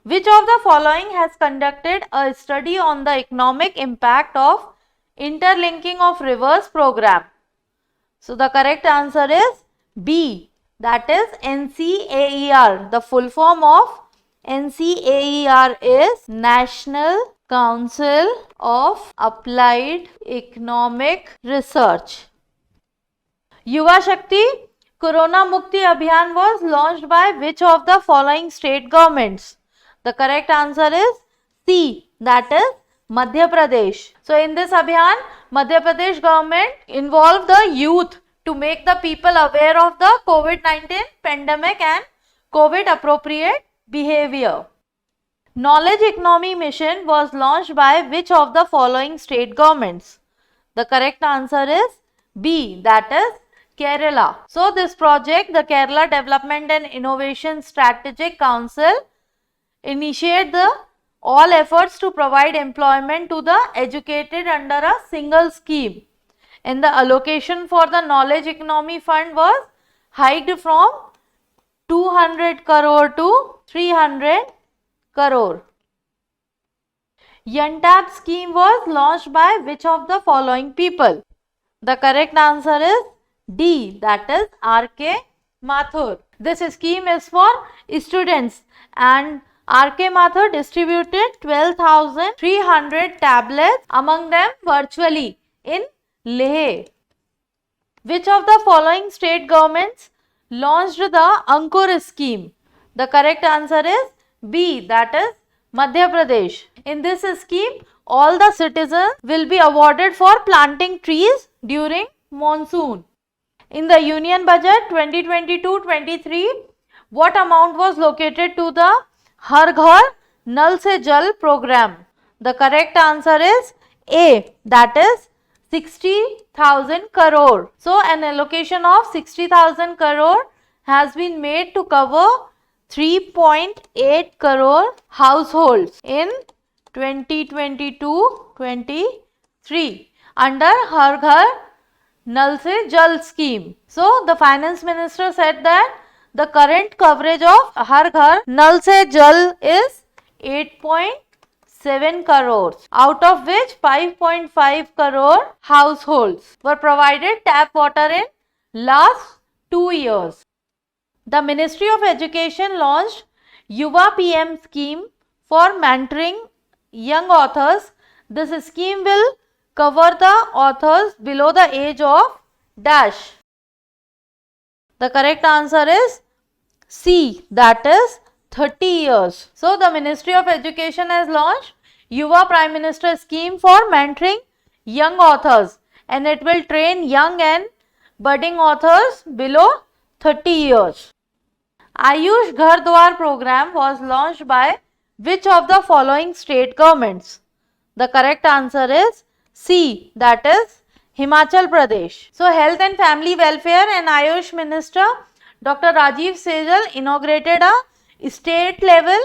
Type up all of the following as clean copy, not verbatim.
Which of the following has conducted a study on the economic impact of interlinking of rivers program? So the correct answer is B, that is NCAER. The full form of NCAER is National Council of Applied Economic Research. Yuva Shakti Corona Mukti Abhiyan was launched by which of the following state governments? The correct answer is C, that is Madhya Pradesh. So in this Abhiyan, Madhya Pradesh government involved the youth to make the people aware of the COVID-19 pandemic and COVID appropriate behavior. Knowledge Economy Mission was launched by which of the following state governments? The correct answer is B, that is Kerala. So this project, the Kerala Development and Innovation Strategic Council, initiate all efforts to provide employment to the educated under a single scheme. And the allocation for the Knowledge Economy Fund was hiked from 200 crore to 300 crore. YUNTAP scheme was launched by which of the following people? The correct answer is D, that is R.K. Mathur. This scheme is for students and R.K. Mathur distributed 12,300 tablets, among them virtually in Leh. Which of the following state governments launched the Ankur scheme? The correct answer is B, that is Madhya Pradesh. In this scheme, all the citizens will be awarded for planting trees during monsoon. In the Union Budget 2022-23, what amount was located to the Har Ghar Nal Se Jal program? The correct answer is A, that is 60,000 crore. So an allocation of 60,000 crore has been made to cover 3.8 crore households in 2022-23 under Har Ghar Nal Se Jal scheme. So the finance minister said that the current coverage of Har Ghar Nal Se Jal is 8.7 crores, out of which 5.5 crore households were provided tap water in last 2 years. The Ministry of Education launched Yuva PM scheme for mentoring young authors. This scheme will cover the authors below the age of dash. The correct answer is C, that is 30 years. So the Ministry of Education has launched Yuva Prime Minister scheme for mentoring young authors, and it will train young and budding authors below 30 years. Ayush Ghar Dwar program was launched by which of the following state governments? The correct answer is C, that is Himachal Pradesh. So Health and Family Welfare and Ayush Minister Dr. Rajiv Sehgal inaugurated a state level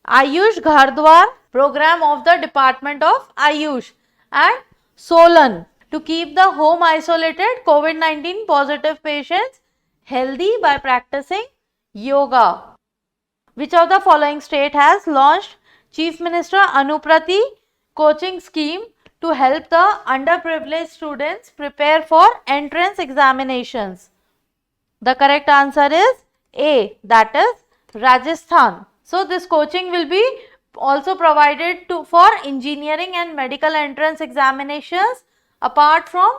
Ayush Ghar Dwar program of the Department of Ayush at Solan to keep the home isolated COVID-19 positive patients healthy by practicing yoga. Which of the following state has launched Chief Minister Anuprati coaching scheme to help the underprivileged students prepare for entrance examinations? The correct answer is A, that is Rajasthan. So this coaching will be also provided for engineering and medical entrance examinations apart from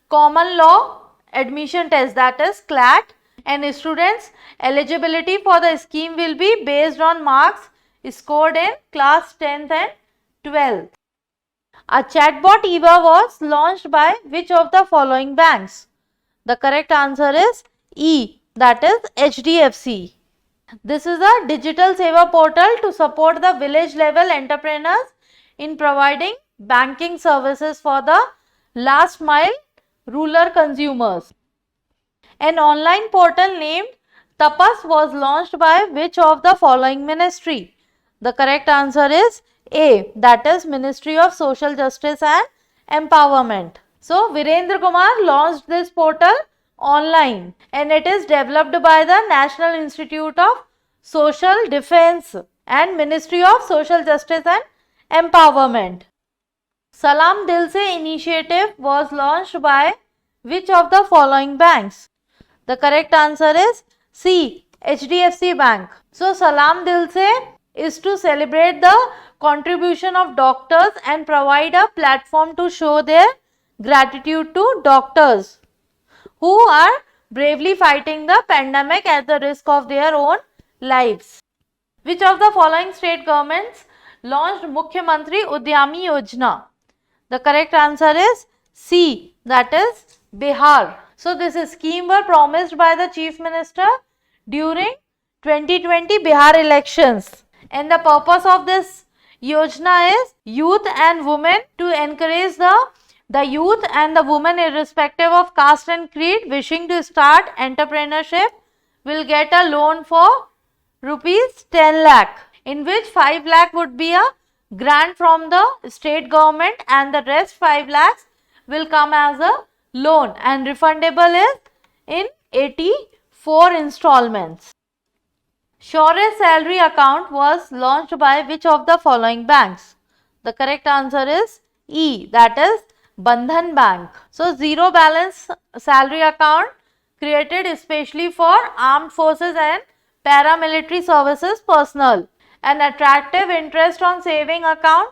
common law admission test, that is CLAT, and students eligibility for the scheme will be based on marks scored in class 10th and 12th. A chatbot EVA was launched by which of the following banks? The correct answer is E, that is HDFC. This is a digital seva portal to support the village level entrepreneurs in providing banking services for the last mile rural consumers. An online portal named Tapas was launched by which of the following ministry? The correct answer is A, that is Ministry of Social Justice and Empowerment. So Virendra Kumar launched this portal online and it is developed by the National Institute of Social Defense and Ministry of Social Justice and Empowerment. Salam Dil Se initiative was launched by which of the following banks? The correct answer is C. HDFC Bank. So Salam Dil Se is to celebrate the contribution of doctors and provide a platform to show their gratitude to doctors who are bravely fighting the pandemic at the risk of their own lives. Which of the following state governments launched Mukhyamantri Udyami Yojana? The correct answer is C, that is Bihar. So this scheme was promised by the Chief Minister during 2020 Bihar elections, and the purpose of this Yojana is youth and women, to encourage the youth and the women irrespective of caste and creed wishing to start entrepreneurship will get a loan for rupees 10 lakh, in which 5 lakh would be a grant from the state government and the rest 5 lakhs will come as a loan and refundable is in 84 installments. Surest salary account was launched by which of the following banks? The correct answer is E, that is Bandhan Bank. So zero balance salary account created especially for armed forces and paramilitary services personnel. An attractive interest on saving account.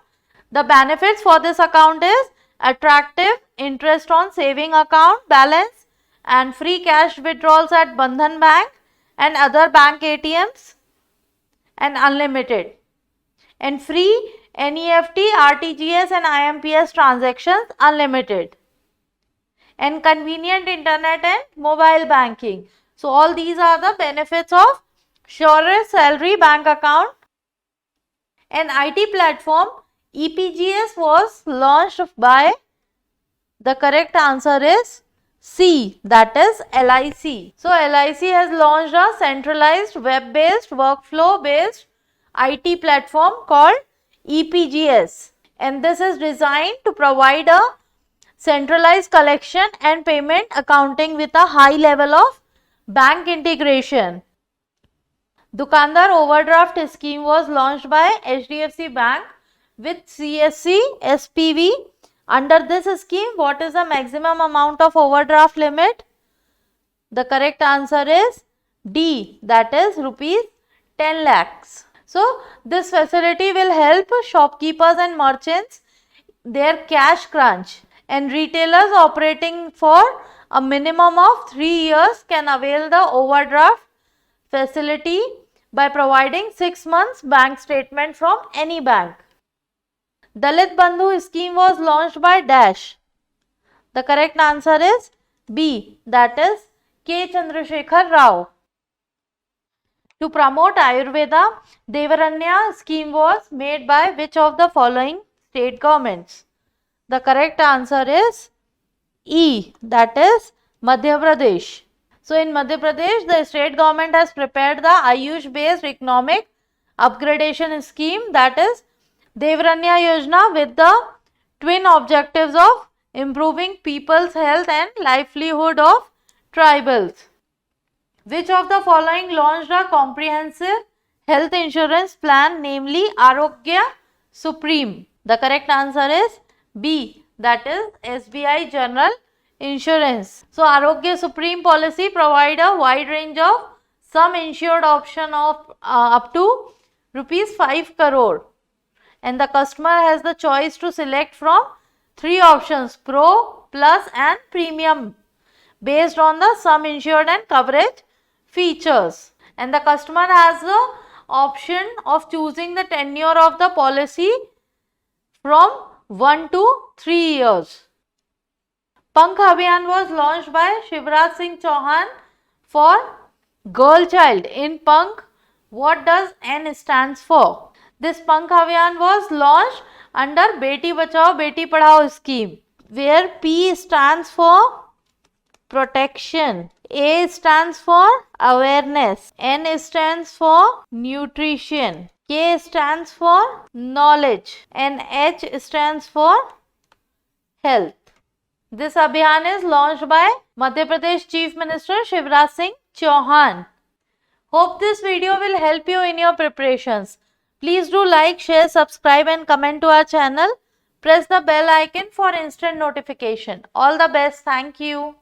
The benefits for this account is attractive interest on saving account balance and free cash withdrawals at Bandhan Bank and other bank ATMs and unlimited, and free NEFT, RTGS and IMPS transactions unlimited, and convenient internet and mobile banking. So all these are the benefits of Surest Salary Bank Account. An IT platform EPGS was launched by, the correct answer is C, that is LIC. So LIC has launched a centralized web-based workflow-based IT platform called EPGS, and this is designed to provide a centralized collection and payment accounting with a high level of bank integration. Dukandar overdraft scheme was launched by HDFC Bank with CSC SPV. Under this scheme, what is the maximum amount of overdraft limit? The correct answer is D, that is rupees 10 lakhs. So this facility will help shopkeepers and merchants their cash crunch, and retailers operating for a minimum of 3 years can avail the overdraft facility by providing 6 months bank statement from any bank. Dalit Bandhu scheme was launched by Dash. The correct answer is B, that is K. Chandrasekhar Rao. To promote Ayurveda, Devaranya scheme was made by which of the following state governments? The correct answer is E, that is Madhya Pradesh. So in Madhya Pradesh, the state government has prepared the Ayush based economic upgradation scheme, that is Devaranya Yojana, with the twin objectives of improving people's health and livelihood of tribals. Which of the following launched a comprehensive health insurance plan, namely Arogya Supreme? The correct answer is B, that is SBI General Insurance. So Arogya Supreme policy provide a wide range of sum insured option of up to rupees 5 crore. And the customer has the choice to select from 3 options: Pro, Plus and Premium, based on the sum insured and coverage features. And the customer has the option of choosing the tenure of the policy from 1 to 3 years. Pankh Abhiyan was launched by Shivraj Singh Chauhan for girl child. In Pankh, what does N stands for? This Pankh Abhiyan was launched under Beti Bachao Beti Padhao scheme, where P stands for protection, A stands for awareness, N stands for nutrition, K stands for knowledge, and H stands for health. This Abhiyan is launched by Madhya Pradesh Chief Minister Shivraj Singh Chauhan. Hope this video will help you in your preparations. Please do like, share, subscribe and comment to our channel. Press the bell icon for instant notification. All the best. Thank you.